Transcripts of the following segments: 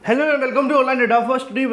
Hello and welcome to online Adda for study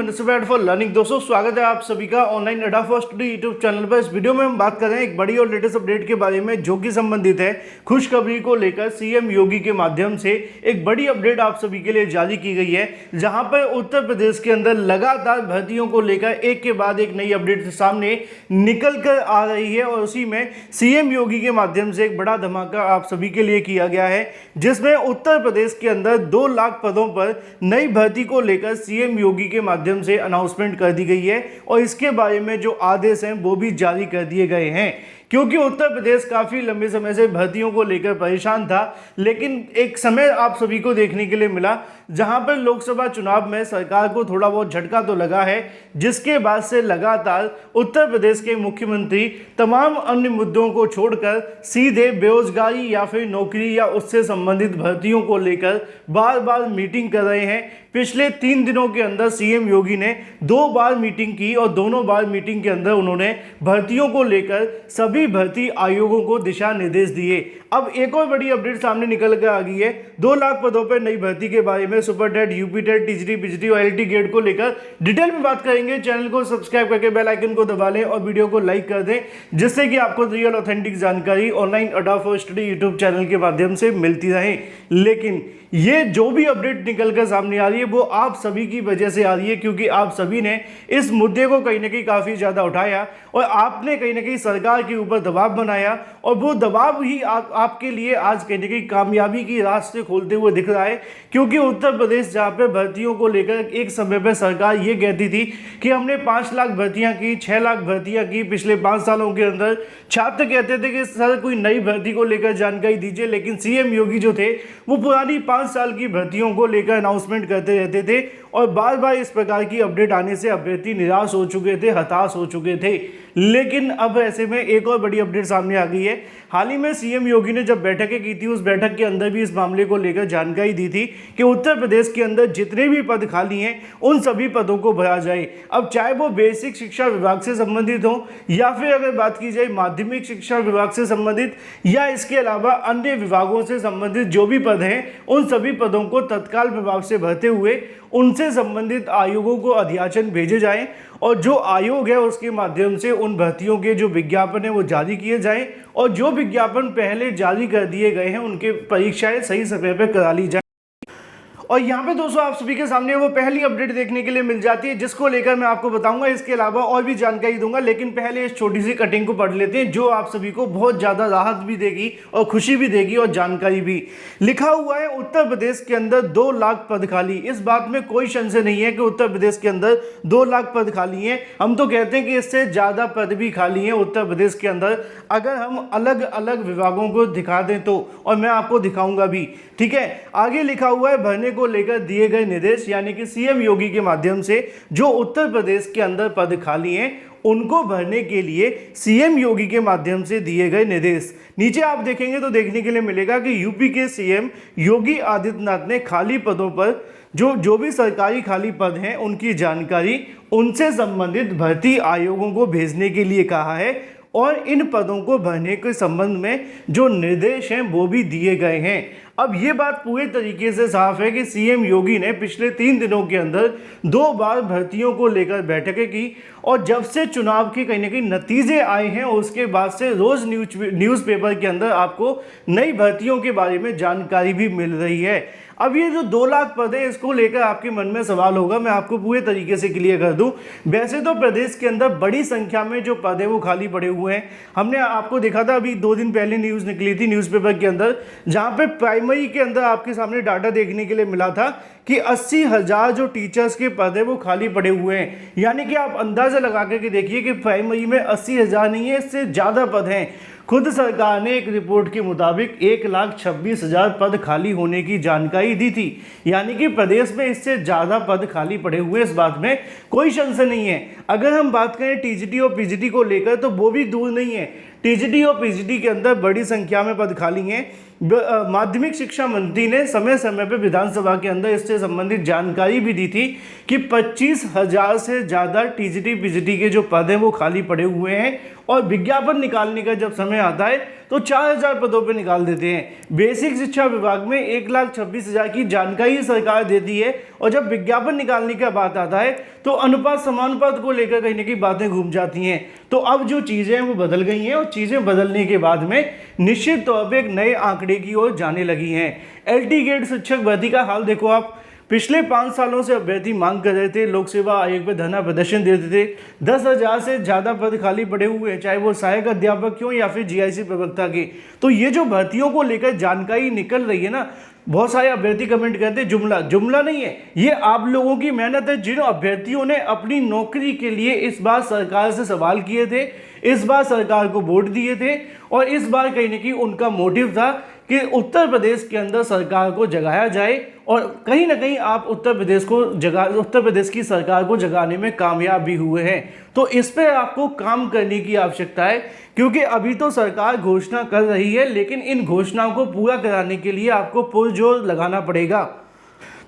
for learning. दोस्तों स्वागत है आप सभी का online Adda for study YouTube channel पर। इस वीडियो में हम बात कर रहे हैं एक बड़ी और लेटेस्ट अपडेट के बारे में जो कि संबंधित है खुशखबरी को लेकर। सीएम योगी के माध्यम से एक बड़ी अपडेट आप सभी के लिए जारी की गई है, जहां पर उत्तर प्रदेश के अंदर लगातार भर्तियों को लेकर एक के बाद एक नई अपडेट सामने निकल कर आ रही है और उसी में सीएम योगी के माध्यम से एक बड़ा धमाका आप सभी के लिए किया गया है, जिसमें उत्तर प्रदेश के अंदर 2 लाख पदों पर नई भर्ती को लेकर सीएम योगी के माध्यम से अनाउंसमेंट कर दी गई है और इसके बारे में जो आदेश हैं वो भी जारी कर दिए गए हैं। क्योंकि उत्तर प्रदेश काफी लंबे समय से भर्तियों को लेकर परेशान था, लेकिन एक समय आप सभी को देखने के लिए मिला जहां पर लोकसभा चुनाव में सरकार को थोड़ा बहुत झटका तो लगा है, जिसके बाद से लगातार उत्तर प्रदेश के मुख्यमंत्री तमाम अन्य मुद्दों को छोड़कर सीधे बेरोजगारी या फिर नौकरी या उससे संबंधित भर्तियों को लेकर बार बार मीटिंग कर रहे हैं। पिछले 3 दिनों के अंदर सीएम योगी ने 2 बार मीटिंग की और दोनों बार मीटिंग के अंदर उन्होंने भर्तियों को लेकर सभी भर्ती आयोगों को दिशा निर्देश दिए। अब एक और बड़ी अपडेट सामने निकल कर आ गई है 2 लाख पदों पर नई भर्ती के बारे में। Super TET, UP TET, TGT, PGT और एलटी गेट को लेकर डिटेल में बात करेंगे। चैनल को सब्सक्राइब करके बेल आइकन को दबा लें और वीडियो को लाइक कर दें, जिससे कि आपको रियल ऑथेंटिक जानकारी online Adda for study YouTube channel के माध्यम से मिलती रहे। लेकिन ये जो भी अपडेट निकल कर सामने आ रही है वो आप सभी की वजह से आ रही है, क्योंकि आप सभी ने इस मुद्दे को कहीं ना कहीं काफी ज्यादा उठाया और आपने कहीं ना कहीं सरकार के ऊपर दबाव बनाया और वो दबाव ही आपके लिए आज कहीं ना कहीं कामयाबी की रास्ते खोलते हुए दिख रहा है। क्योंकि उत्तर प्रदेश जहाँ पे भर्तियों को लेकर एक समय पर सरकार ये कहती थी कि हमने 5 लाख भर्तियां की, 6 लाख भर्तियां की पिछले 5 सालों के अंदर। छात्र कहते थे कि सर कोई नई भर्ती को लेकर जानकारी दीजिए, लेकिन सीएम योगी जो थे वो पुरानी 5 साल की भर्तियों को लेकर अनाउंसमेंट करते रहते थे और बार बार इस प्रकार की अपडेट आने से अभ्यर्थी निराश हो चुके थे, हताश हो चुके थे। लेकिन अब ऐसे में एक और बड़ी अपडेट सामने आ गई है। हाल ही में सीएम योगी ने जब बैठकें की थी, उस बैठक के अंदर भी इस मामले को लेकर जानकारी दी थी कि उत्तर प्रदेश के अंदर जितने भी पद खाली हैं उन सभी पदों को भरा जाए। अब चाहे वो बेसिक शिक्षा विभाग से संबंधित हो या फिर अगर बात की जाए माध्यमिक शिक्षा विभाग से संबंधित या इसके अलावा अन्य विभागों से संबंधित जो भी पद हैं, उन सभी पदों को तत्काल प्रभाव से भरते हुए उनसे संबंधित आयोगों को अध्याचन भेजे जाएं और जो आयोग है उसके माध्यम से उन भर्तियों के जो विज्ञापन है वो जारी किए जाएं और जो विज्ञापन पहले जारी कर दिए गए हैं उनके परीक्षाएं सही समय पर करा ली जाए। और यहाँ पे दोस्तों आप सभी के सामने वो पहली अपडेट देखने के लिए मिल जाती है, जिसको लेकर मैं आपको बताऊंगा। इसके अलावा और भी जानकारी दूंगा, लेकिन पहले इस छोटी सी कटिंग को पढ़ लेते हैं जो आप सभी को बहुत ज़्यादा राहत भी देगी और खुशी भी देगी और जानकारी भी। लिखा हुआ है उत्तर प्रदेश के अंदर 2 लाख पद खाली। इस बात में कोई संशय नहीं है कि उत्तर प्रदेश के अंदर 2 लाख पद खाली हैं। हम तो कहते हैं कि इससे ज़्यादा पद भी खाली हैं उत्तर प्रदेश के अंदर, अगर हम अलग अलग विभागों को दिखा दें तो, और मैं आपको दिखाऊंगा भी। ठीक है, आगे लिखा हुआ है भरने को लेकर दिए गए निर्देश, यानी कि सीएम योगी के माध्यम से जो उत्तर प्रदेश के अंदर पद खाली हैं उनको भरने के लिए सीएम योगी के माध्यम से दिए गए निर्देश। नीचे आप देखेंगे तो देखने के लिए मिलेगा कि यूपी के सीएम योगी आदित्यनाथ ने खाली पदों पर जो भी सरकारी खाली पद हैं उनकी जानकारी उनसे संबंधित भर्ती आयोगों को भेजने के लिए कहा है और इन पदों को भरने के संबंध में जो निर्देश हैं वो भी दिए गए हैं। अब ये बात पूरे तरीके से साफ है कि सीएम योगी ने पिछले 3 दिनों के अंदर 2 बार भर्तियों को लेकर बैठकें की और जब से चुनाव के कहीं ना कहीं नतीजे आए हैं उसके बाद से रोज न्यूज़पेपर के अंदर आपको नई भर्तियों के बारे में जानकारी भी मिल रही है। अब ये जो 2 लाख पद है इसको लेकर आपके मन में सवाल होगा, मैं आपको पूरे तरीके से क्लियर कर दूं। वैसे तो प्रदेश के अंदर बड़ी संख्या में जो पद है वो खाली पड़े हुए हैं। हमने आपको देखा था अभी 2 दिन पहले न्यूज़ निकली थी न्यूज़पेपर के अंदर, जहां पे प्राइमरी के अंदर आपके सामने डाटा देखने के लिए मिला था कि 80,000 जो टीचर्स के पद है वो खाली पड़े हुए हैं। यानी कि आप अंदाजा लगा करके देखिए कि प्राइमरी में 80,000 नहीं है, इससे ज़्यादा पद हैं। खुद सरकार ने एक रिपोर्ट के मुताबिक 1,26,000 पद खाली होने की जानकारी दी थी, यानी कि प्रदेश में इससे ज़्यादा पद खाली पड़े हुए, इस बात में कोई संशय नहीं है। अगर हम बात करें टीजीटी और पीजीटी को लेकर तो वो भी दूर नहीं है। टीजीटी और पीजीटी के अंदर बड़ी संख्या में पद खाली हैं। माध्यमिक शिक्षा मंत्री ने समय समय पर विधानसभा के अंदर इससे संबंधित जानकारी भी दी थी कि 25,000 से ज़्यादा टीजीटी पीजीटी के जो पद हैं वो खाली पड़े हुए हैं और विज्ञापन निकालने का जब समय आता है तो 4,000 पदों पे निकाल देते हैं। बेसिक शिक्षा विभाग में 1,26,000 की जानकारी सरकार देती है और जब विज्ञापन निकालने का बात आता है तो अनुपात समानुपात को लेकर कहीं ना कहीं बातें घूम जाती हैं। तो अब जो चीज़ें हैं वो बदल गई हैं और चीज़ें बदलने के बाद में निश्चित तौर पर एक नए आंकड़े की ओर जाने लगी हैं। LT गेट शिक्षक भर्ती का हाल देखो आप। पिछले 5 सालों से अभ्यर्थी मांग कर रहे थे, लोक सेवा आयोग पे धरना प्रदर्शन देते थे। 10,000 से ज़्यादा पद खाली पड़े हुए हैं, चाहे वो सहायक अध्यापक क्यों या फिर GIC प्रवक्ता के। तो ये जो भर्तियों को लेकर जानकारी निकल रही है ना, बहुत सारे अभ्यर्थी कमेंट करते हैं जुमला जुमला नहीं है, ये आप लोगों की मेहनत है। जिन अभ्यर्थियों ने अपनी नौकरी के लिए इस बार सरकार से सवाल किए थे, इस बार सरकार को वोट दिए थे और इस बार कहीं ना कहीं उनका मोटिव था कि उत्तर प्रदेश के अंदर सरकार को जगाया जाए और कहीं ना कहीं आप उत्तर प्रदेश की सरकार को जगाने में कामयाब भी हुए हैं। तो इस पर आपको काम करने की आवश्यकता है, क्योंकि अभी तो सरकार घोषणा कर रही है, लेकिन इन घोषणाओं को पूरा कराने के लिए आपको पुरजोर लगाना पड़ेगा।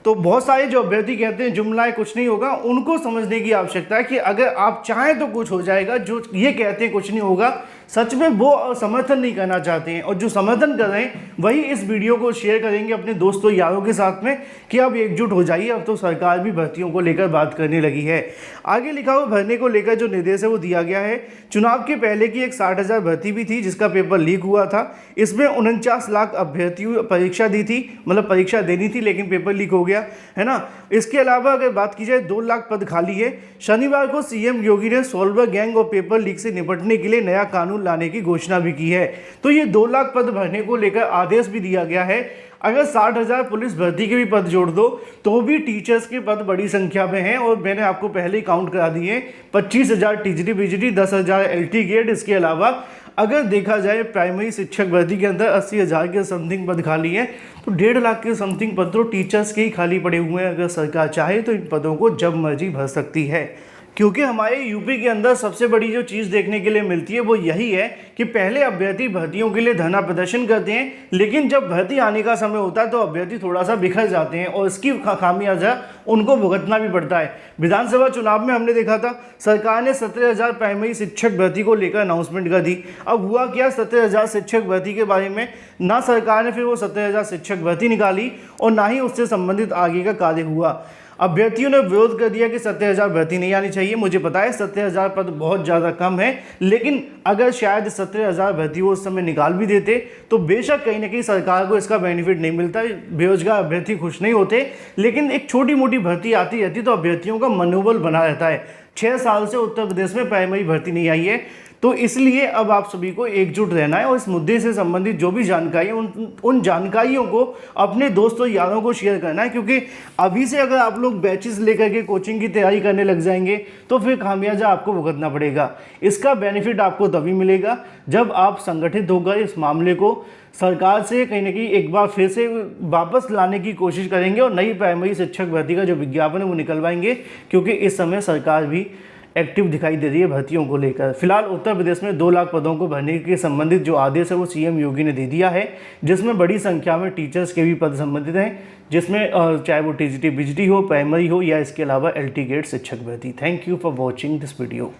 तो बहुत सारे जो अभ्यर्थी कहते हैं जुमलाएं कुछ नहीं होगा, उनको समझने की आवश्यकता है कि अगर आप चाहें तो कुछ हो जाएगा। जो ये कहते हैं कुछ नहीं होगा, सच में वो समर्थन नहीं करना चाहते हैं और जो समर्थन कर रहे हैं वही इस वीडियो को शेयर करेंगे अपने दोस्तों यारों के साथ में कि अब एकजुट हो जाइए, अब तो सरकार भी भर्तियों को लेकर बात करने लगी है। आगे लिखा हुआ भरने को लेकर जो निर्देश है वो दिया गया है। चुनाव के पहले की एक 60,000 भर्ती भी थी जिसका पेपर लीक हुआ था। इसमें 49 लाख अभ्यर्थियों परीक्षा दी थी, मतलब परीक्षा देनी थी, लेकिन पेपर लीक हो गया है ना। इसके अलावा अगर बात की जाए 2 लाख पद खाली है। शनिवार को CM योगी ने सॉल्वर गैंग और पेपर लीक से निपटने के लिए नया कानून लाने की घोषणा भी की है। तो ये 2 लाख पद भरने को लेकर आदेश भी दिया गया है। अगर 60,000 पुलिस भर्ती के भी पद जोड़ दो तो भी टीचर्स के पद बड़ी संख्या में हैं और मैंने आपको पहले ही काउंट करा दिए। 25,000 TGT PGT, 10,000 LT गेट। इसके अलावा अगर देखा जाए प्राइमरी शिक्षक भर्ती के अंदर 80,000 के समथिंग पद खाली हैं, तो 1.5 लाख के समथिंग पद तो टीचर्स के ही खाली पड़े हुए हैं। अगर सरकार चाहे तो इन पदों को जब मर्जी भर सकती है, क्योंकि हमारे यूपी के अंदर सबसे बड़ी जो चीज़ देखने के लिए मिलती है वो यही है कि पहले अभ्यर्थी भर्तियों के लिए धरना प्रदर्शन करते हैं, लेकिन जब भर्ती आने का समय होता है तो अभ्यर्थी थोड़ा सा बिखर जाते हैं और इसकी खामियाजा उनको भुगतना भी पड़ता है। विधानसभा चुनाव में हमने देखा था सरकार ने 17,000 प्राइमरी शिक्षक भर्ती को लेकर अनाउंसमेंट कर दी। अब हुआ क्या, 17,000 शिक्षक भर्ती के बारे में ना सरकार ने फिर वो 17,000 शिक्षक भर्ती निकाली और ना ही उससे संबंधित आगे का कार्य हुआ। अभ्यर्थियों ने विरोध कर दिया कि 70,000 भर्ती नहीं आनी चाहिए। मुझे पता है 70,000 पद बहुत ज़्यादा कम है, लेकिन अगर शायद 70,000 भर्ती वो उस समय निकाल भी देते तो बेशक कहीं ना कहीं सरकार को इसका बेनिफिट नहीं मिलता, बेरोजगार अभ्यर्थी खुश नहीं होते। लेकिन एक छोटी मोटी भर्ती आती रहती तो अभ्यर्थियों का मनोबल बना रहता है। 6 साल से उत्तर प्रदेश में प्राइमरी भर्ती नहीं आई है, तो इसलिए अब आप सभी को एकजुट रहना है और इस मुद्दे से संबंधित जो भी जानकारी है उन जानकारियों को अपने दोस्तों यारों को शेयर करना है, क्योंकि अभी से अगर आप लोग बैचेस लेकर के कोचिंग की तैयारी करने लग जाएंगे तो फिर खामियाजा आपको भुगतना पड़ेगा। इसका बेनिफिट आपको तभी मिलेगा जब आप संगठित होकर इस मामले को सरकार से कहीं ना कहीं एक बार फिर से वापस लाने की कोशिश करेंगे और नई प्राइमरी शिक्षक भर्ती का जो विज्ञापन है वो निकलवाएंगे, क्योंकि इस समय सरकार भी एक्टिव दिखाई दे रही है भर्तियों को लेकर। फिलहाल उत्तर प्रदेश में 2 लाख पदों को भरने के संबंधित जो आदेश है वो CM योगी ने दे दिया है, जिसमें बड़ी संख्या में टीचर्स के भी पद संबंधित हैं, जिसमें चाहे वो TGT PGT हो, प्राइमरी हो या इसके अलावा LT गेट शिक्षक भर्ती। Thank you for watching this video.